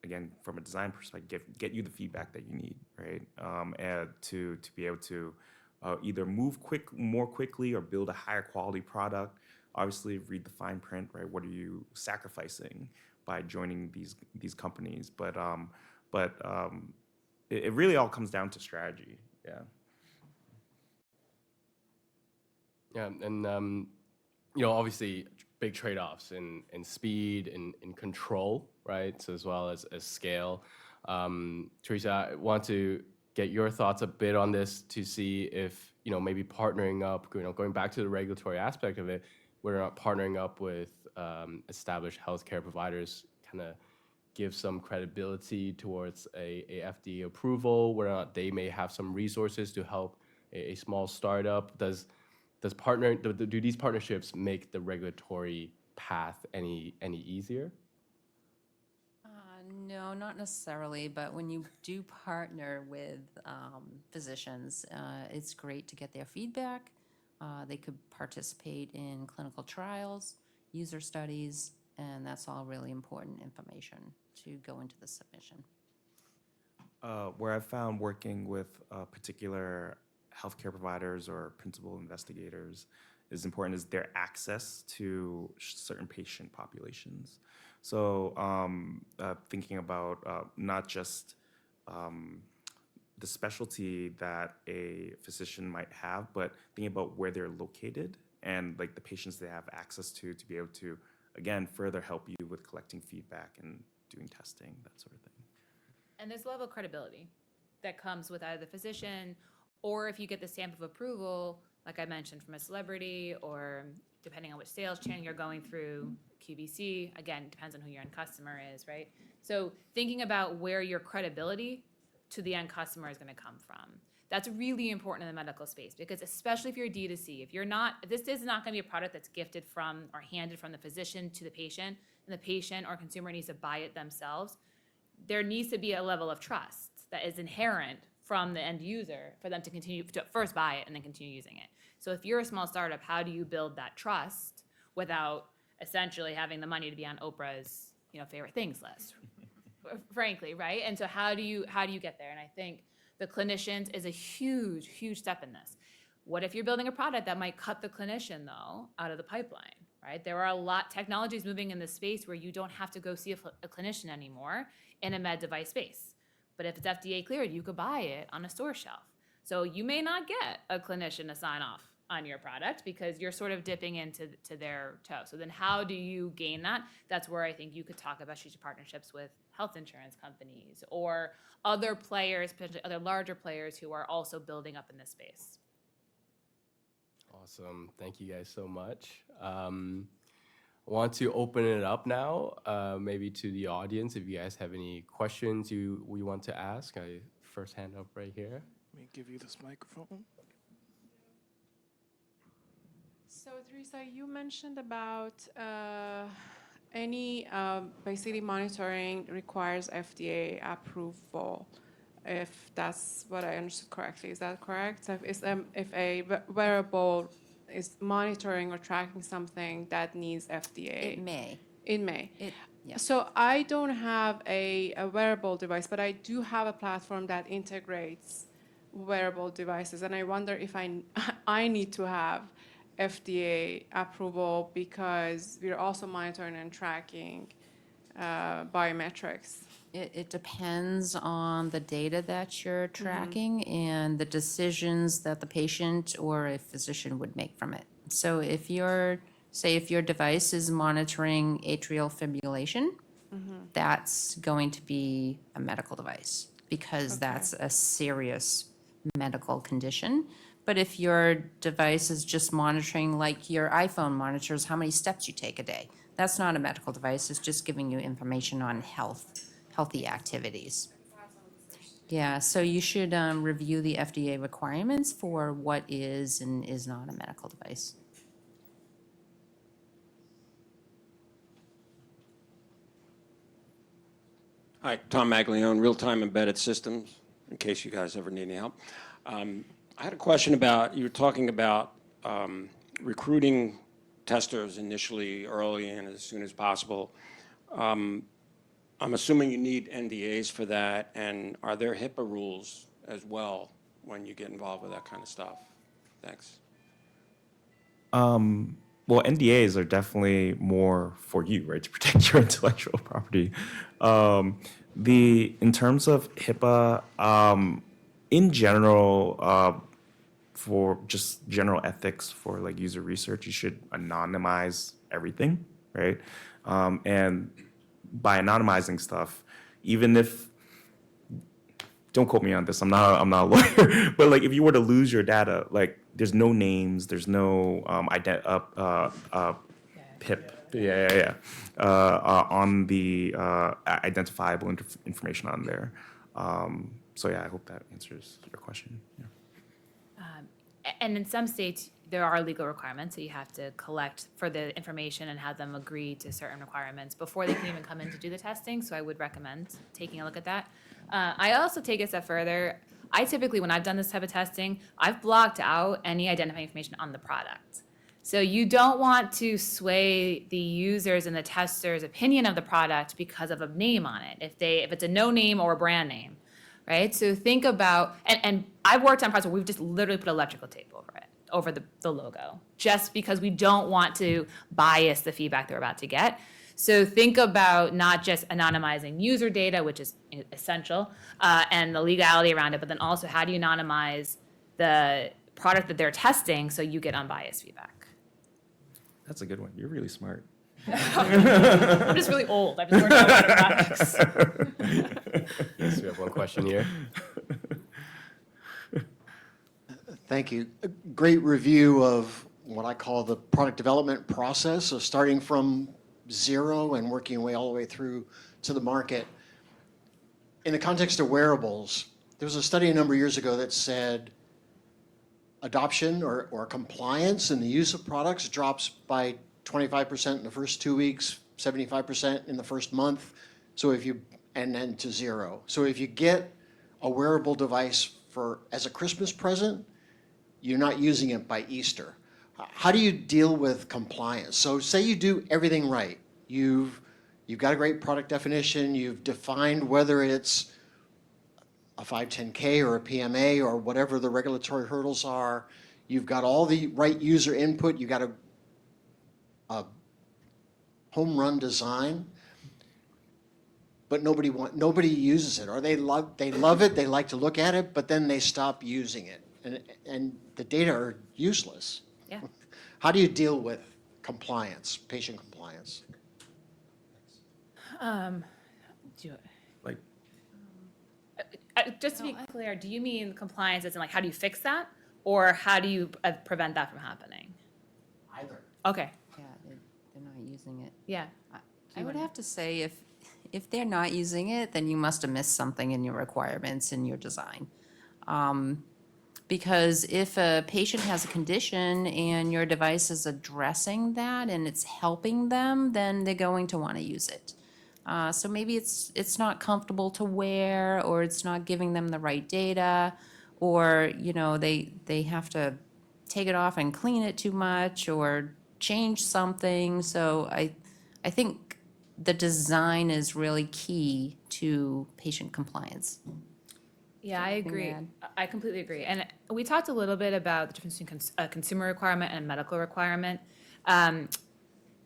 again from a design perspective get you the feedback that you need, right? And to be able to either move more quickly or build a higher quality product. Obviously, read the fine print, right? What are you sacrificing by joining these companies? But it really all comes down to strategy. Yeah. Yeah, and obviously big trade-offs in speed and control, right? So as well as scale. Teresa, I want to get your thoughts a bit on this to see if maybe partnering up, going back to the regulatory aspect of it, we're not partnering up with established healthcare providers, kind of give some credibility towards a FDA approval, where they may have some resources to help a small startup. Do these partnerships make the regulatory path any easier? No, not necessarily, but when you do partner with physicians, it's great to get their feedback. They could participate in clinical trials, user studies, and that's all really important information to go into the submission. Where I've found working with particular healthcare providers or principal investigators is important is their access to certain patient populations. So thinking about not just the specialty that a physician might have, but thinking about where they're located and like the patients they have access to be able to, again, further help you with collecting feedback and doing testing, that sort of thing. And there's a level of credibility that comes with either the physician or if you get the stamp of approval, like I mentioned, from a celebrity or depending on which sales channel you're going through, QVC, again, depends on who your end customer is, right? So thinking about where your credibility to the end customer is going to come from. That's really important in the medical space because especially if you're D2C, if this is not going to be a product that's gifted from or handed from the physician to the patient, and the patient or consumer needs to buy it themselves, there needs to be a level of trust that is inherent from the end user for them to continue to first buy it and then continue using it. So if you're a small startup, how do you build that trust without essentially having the money to be on Oprah's favorite things list? Frankly, right? And so how do you get there? And I think the clinicians is a huge step in this. What if you're building a product that might cut the clinician though out of the pipeline, right? There are a lot technologies moving in this space where you don't have to go see a clinician anymore in a med device space. But if it's FDA cleared, you could buy it on a store shelf. So you may not get a clinician to sign off on your product because you're sort of dipping into their toe. So then how do you gain that? That's where I think you could talk about strategic partnerships with health insurance companies or other players, potentially other larger players who are also building up in this space. Awesome. Thank you guys so much. I want to open it up now, maybe to the audience. If you guys have any questions we want to ask, first hand up right here. Let me give you this microphone. So, Teresa, you mentioned about any basically monitoring requires FDA approval, if that's what I understood correctly. Is that correct? So if a wearable is monitoring or tracking something that needs FDA? It may. It may. Yeah. So I don't have a wearable device, but I do have a platform that integrates wearable devices. And I wonder if I need to have FDA approval because we're also monitoring and tracking biometrics. It depends on the data that you're tracking and the decisions that the patient or a physician would make from it. So if your device is monitoring atrial fibrillation, that's going to be a medical device because that's a serious medical condition. But if your device is just monitoring, like your iPhone monitors how many steps you take a day, that's not a medical device. It's just giving you information on healthy activities. Yeah, so you should review the FDA requirements for what is and is not a medical device. Hi, Tom Maglione, Real-Time Embedded Systems, in case you guys ever need any help. I had a question about, you were talking about recruiting testers initially, early, and as soon as possible. I'm assuming you need NDAs for that, and are there HIPAA rules as well when you get involved with that kind of stuff? Thanks. Well, NDAs are definitely more for you, right, to protect your intellectual property. In terms of HIPAA, in general, for just general ethics for like user research, you should anonymize everything, right? And by anonymizing stuff, even if, don't quote me on this, I'm not a lawyer, but like if you were to lose your data, like there's no names, there's no PIP, on the identifiable information on there. So yeah, I hope that answers your question. Yeah. And in some states, there are legal requirements that you have to collect for the information and have them agree to certain requirements before they can even come in to do the testing. So I would recommend taking a look at that. I also take it a step further. I typically, when I've done this type of testing, I've blocked out any identifying information on the product. So you don't want to sway the users and the testers' opinion of the product because of a name on it. If it's a no name or a brand name, right? So think about, and I've worked on projects where we've just literally put electrical tape over it, over the logo, just because we don't want to bias the feedback they're about to get. So think about not just anonymizing user data, which is essential, and the legality around it, but then also how do you anonymize the product that they're testing so you get unbiased feedback? That's a good one. You're really smart. I'm just really old. I've been working on graphics. Yes, we have one question here. Thank you. A great review of what I call the product development process, so starting from zero and working your way all the way through to the market. In the context of wearables, there was a study a number of years ago that said adoption or compliance in the use of products drops by 25% in the first 2 weeks, 75% in the first month, and then to zero. So if you get a wearable device as a Christmas present, you're not using it by Easter. How do you deal with compliance? So say you do everything right. You've got a great product definition. You've defined whether it's a 510K or a PMA or whatever the regulatory hurdles are. You've got all the right user input. You've got a home run design, but nobody uses it, or they love it. They like to look at it, but then they stop using it, and the data are useless. Yeah. How do you deal with compliance, patient compliance? Like, Just to be clear, do you mean compliance as in like how do you fix that, or how do you prevent that from happening? Either. Okay. Yeah, they're not using it. Yeah. I would have to say if they're not using it, then you must have missed something in your requirements in your design. Because if a patient has a condition and your device is addressing that and it's helping them, then they're going to want to use it. So maybe it's not comfortable to wear, or it's not giving them the right data, or they have to take it off and clean it too much or change something. So I think the design is really key to patient compliance. Yeah, I Anything to agree. add? I completely agree. And we talked a little bit about the difference between a consumer requirement and a medical requirement.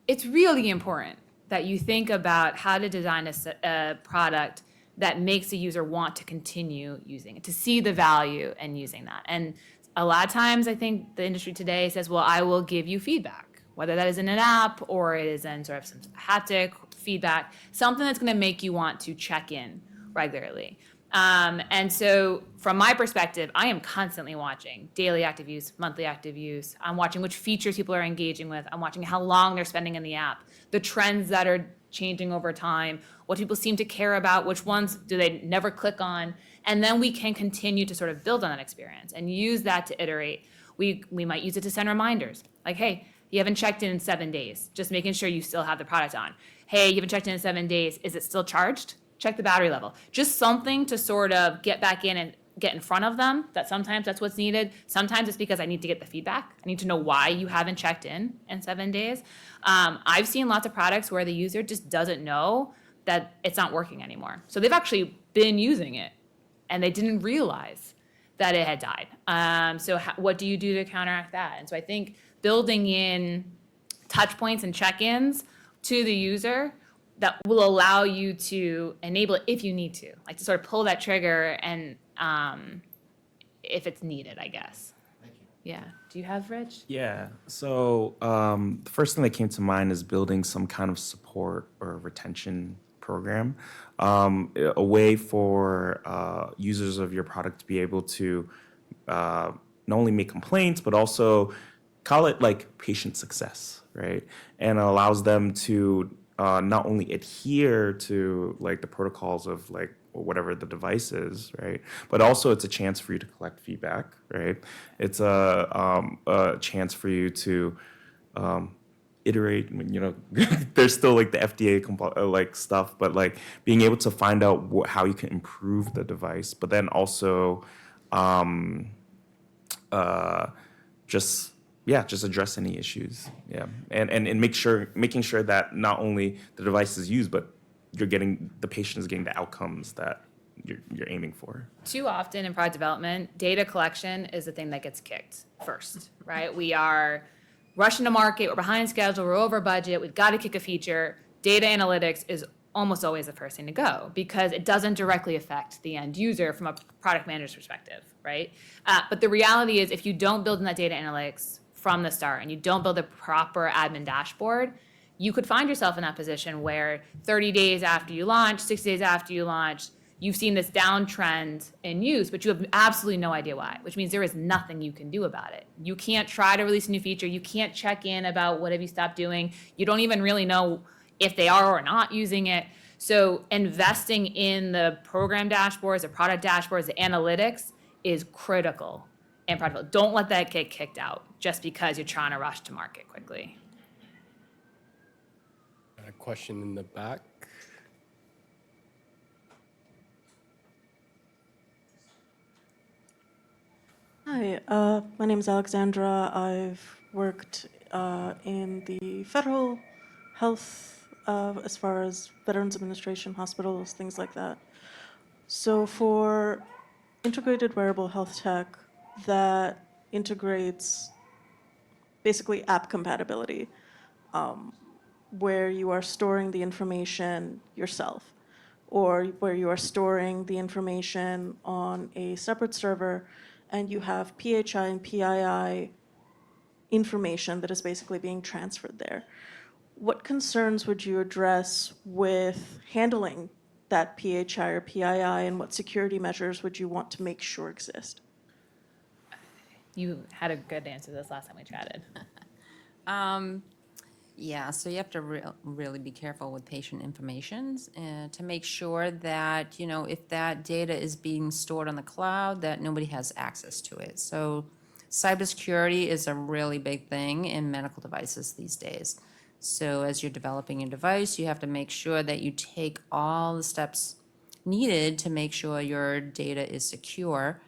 It's really important that you think about how to design a product that makes the user want to continue using it, to see the value in using that. And a lot of times, I think the industry today says, well, I will give you feedback, whether that is in an app or it is in sort of some haptic feedback, something that's going to make you want to check in regularly. And so from my perspective, I am constantly watching daily active use, monthly active use. I'm watching which features people are engaging with. I'm watching how long they're spending in the app, the trends that are changing over time, what people seem to care about, which ones do they never click on. And then we can continue to sort of build on that experience and use that to iterate. We might use it to send reminders, like, hey, you haven't checked in 7 days, just making sure you still have the product on. Hey, you haven't checked in 7 days, is it still charged? check the battery level. Just something to sort of get back in and get in front of them. That sometimes that's what's needed. Sometimes it's because I need to get the feedback. I need to know why you haven't checked in 7 days. I've seen lots of products where the user just doesn't know that it's not working anymore. So they've actually been using it and they didn't realize that it had died. What do you do to counteract that? And so I think building in touch points and check-ins to the user that will allow you to enable it if you need to, like to sort of pull that trigger and if it's needed, I guess. Thank you. Yeah. Do you have, Rich? Yeah. So the first thing that came to mind is building some kind of support or retention program, a way for users of your product to be able to not only make complaints, but also call it like patient success, right? And it allows them to not only adhere to like the protocols of like whatever the device is, right? But also it's a chance for you to collect feedback, right? It's a chance for you to iterate. I mean, you know, there's still like the FDA like stuff, but like being able to find out how you can improve the device, but then also just address any issues. Yeah, and making sure that not only the device is used, but the patient is getting the outcomes that you're aiming for. Too often in product development, data collection is the thing that gets kicked first, right? We are rushing to market, we're behind schedule, we're over budget, we've got to kick a feature. Data analytics is almost always the first thing to go because it doesn't directly affect the end user from a product manager's perspective, right? But the reality is if you don't build in that data analytics from the start and you don't build a proper admin dashboard, you could find yourself in that position where 30 days after you launch, 60 days after you launch, you've seen this downtrend in use, but you have absolutely no idea why, which means there is nothing you can do about it. You can't try to release a new feature. You can't check in about what have you stopped doing. You don't even really know if they are or not using it. So investing in the program dashboards, the product dashboards, the analytics is critical and practical. Don't let that get kicked out just because you're trying to rush to market quickly. Got a question in the back. Hi, my name is Alexandra. I've worked in the federal health as far as Veterans Administration, hospitals, things like that. So for integrated wearable health tech that integrates basically app compatibility, where you are storing the information yourself, or where you are storing the information on a separate server and you have PHI and PII information that is basically being transferred there. What concerns would you address with handling that PHI or PII, and what security measures would you want to make sure exist? You had a good answer this last time we chatted. Yeah, so you have to really be careful with patient information to make sure that, you know, if that data is being stored on the cloud, that nobody has access to it. So cybersecurity is a really big thing in medical devices these days. So as you're developing your device, you have to make sure that you take all the steps needed to make sure your data is secure.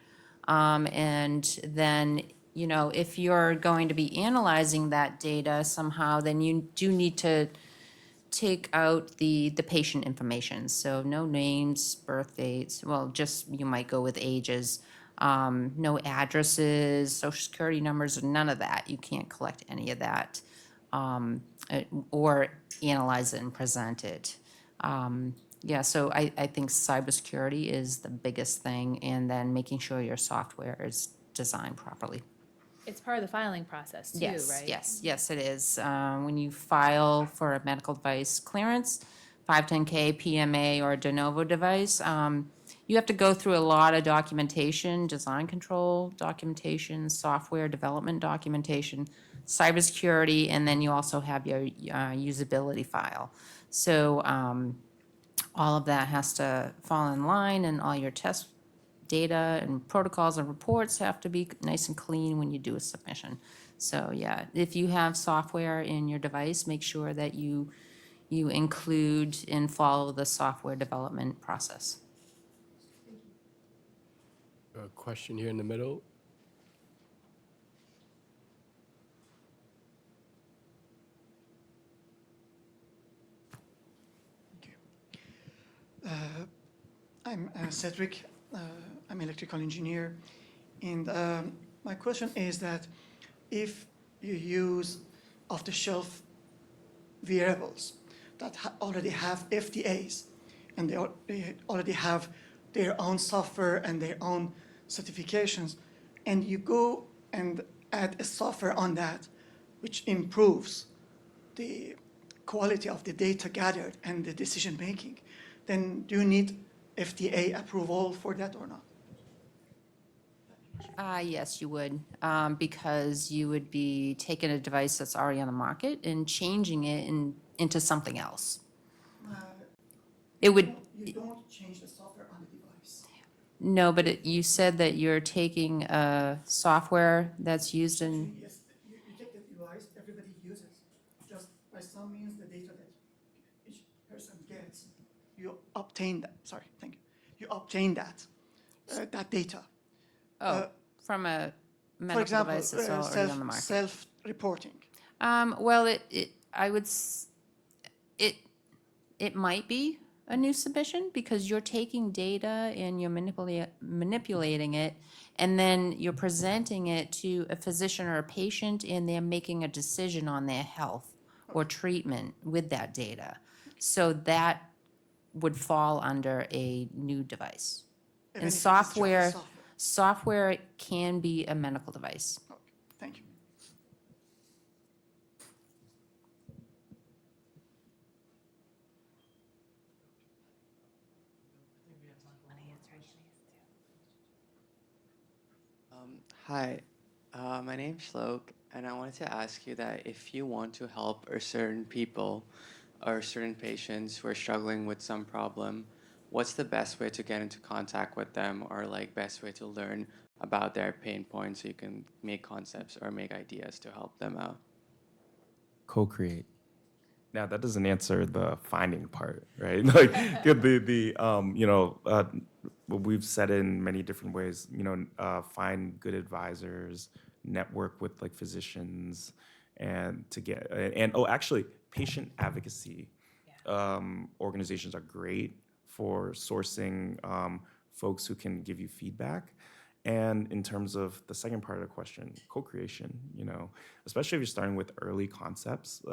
And then, you know, if you're going to be analyzing that data somehow, then you do need to take out the patient information. So no names, birth dates, well, just you might go with ages, no addresses, social security numbers, none of that. You can't collect any of that or analyze it and present it. Yeah, so I think cybersecurity is the biggest thing, and then making sure your software is designed properly. It's part of the filing process too, Yes, right? yes, it is. When you file for a medical device clearance, 510K, PMA, or a de novo device, you have to go through a lot of documentation, design control documentation, software development documentation, cybersecurity, and then you also have your usability file. So all of that has to fall in line, and all your test data and protocols and reports have to be nice and clean when you do a submission. So yeah, if you have software in your device, make sure that you you include and follow the software development process. A question here in the middle. I'm Cedric. I'm electrical engineer, and my question is that if you use off-the-shelf wearables that already have FDAs, and they already have their own software and their own certifications, and you go and add a software on that, which improves the quality of the data gathered and the decision making, then do you need FDA approval for that or not? Yes, you would, because you would be taking a device that's already on the market and changing it into something else. It would, You don't change the software on the device. no, but you said that you're taking a software that's used in, Yes, you take the device, everybody uses. Just by some means, the data that each person gets, you obtain that. Sorry, thank you. You obtain that data. from a For medical example, device that's already on the market. self-reporting. Well, it might be a new submission because you're taking data and you're manipulating it, and then you're presenting it to a physician or a patient, and they're making a decision on their health or treatment with that data. So that would fall under a new device. Even And if it is just the software can be a medical device. Okay, thank you. Hi, my name's Shlok, and I wanted to ask you that if you want to help a certain people or certain patients who are struggling with some problem, what's the best way to get into contact with them, or like best way to learn about their pain points so you can make concepts or make ideas to help them out? Co-create. Now that doesn't answer the finding part, right? Like what we've said in many different ways. Find good advisors, network with like physicians, and to get and oh, actually, patient advocacy organizations are great for sourcing folks who can give you feedback. And in terms of the second part of the question, co-creation, especially if you're starting with early concepts,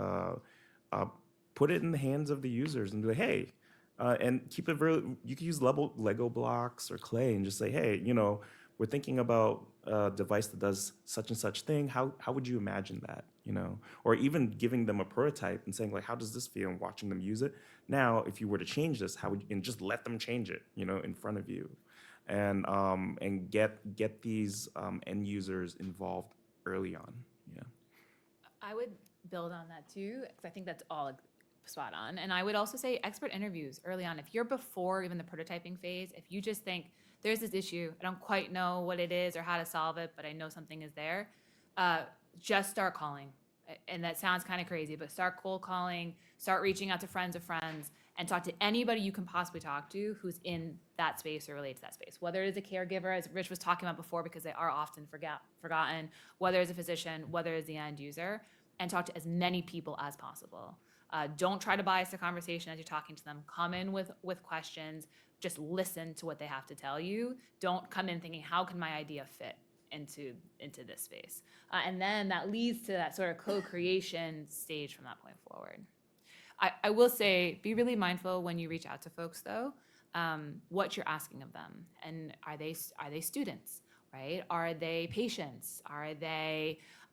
put it in the hands of the users and be like, hey, and keep it very, you can use Lego blocks or clay and just say, hey, we're thinking about a device that does such and such thing. How would you imagine that, Or even giving them a prototype and saying, like, how does this feel, and watching them use it. Now, if you were to change this, how would you, and just let them change it, in front of you. And get these end users involved early on. Yeah. I would build on that too, because I think that's all spot on. And I would also say expert interviews early on. If you're before even the prototyping phase, if you just think there's this issue, I don't quite know what it is or how to solve it, but I know something is there, just start calling. And that sounds kind of crazy, but start cold calling, start reaching out to friends of friends, and talk to anybody you can possibly talk to who's in that space or related to that space. Whether it's a caregiver, as Rich was talking about before, because they are often forgotten, whether it's a physician, whether it's the end user, and talk to as many people as possible. Don't try to bias the conversation as you're talking to them. Come in with questions. Just listen to what they have to tell you. Don't come in thinking, how can my idea fit into this space? And then that leads to that sort of co-creation stage from that point forward. I will say, be really mindful when you reach out to folks, though, what you're asking of them. And are they students, right? Are they patients?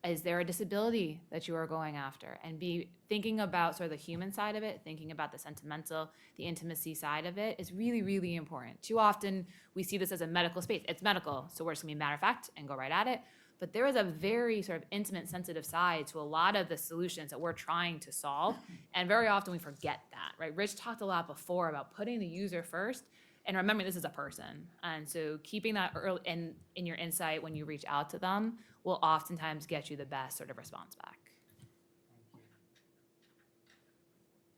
Is there a disability that you are going after? And be thinking about sort of the human side of it, thinking about the sentimental, the intimacy side of it is really, really important. Too often we see this as a medical space. It's medical, so we're just gonna be matter of fact and go right at it. But there is a very sort of intimate, sensitive side to a lot of the solutions that we're trying to solve. And very often we forget that, right? Rich talked a lot before about putting the user first and remembering this is a person. And so keeping that early in your insight when you reach out to them will oftentimes get you the best sort of response back.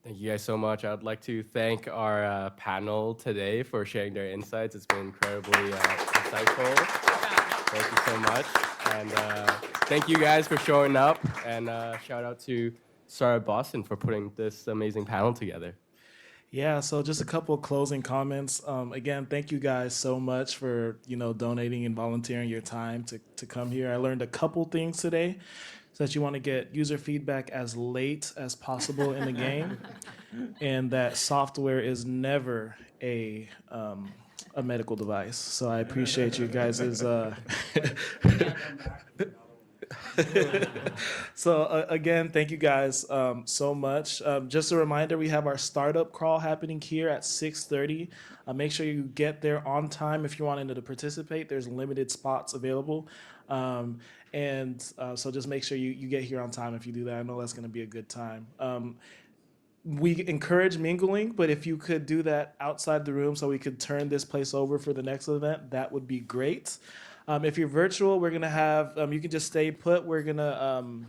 Thank you guys so much. I'd like to thank our panel today for sharing their insights. It's been incredibly insightful. Thank you so much. And thank you guys for showing up. And shout out to Startup Boston for putting this amazing panel together. Yeah, so just a couple of closing comments. Again, thank you guys so much for donating and volunteering your time to come here. I learned a couple things today, so that you want to get user feedback as late as possible in the game, and that software is never a medical device. So I appreciate you guys' So again, thank you guys so much. Just a reminder, we have our startup crawl happening here at 6:30. Make sure you get there on time if you wanted to participate. There's limited spots available. So just make sure you get here on time if you do that. I know that's going to be a good time. We encourage mingling, but if you could do that outside the room so we could turn this place over for the next event, that would be great. If you're virtual, we're gonna have you can just stay put. We're gonna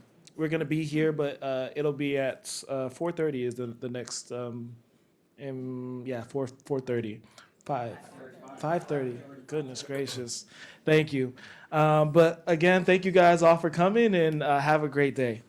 be here, but it'll be at 4:30 is the next 4:30, 5:30. Goodness gracious, thank you. But again, thank you guys all for coming, and have a great day.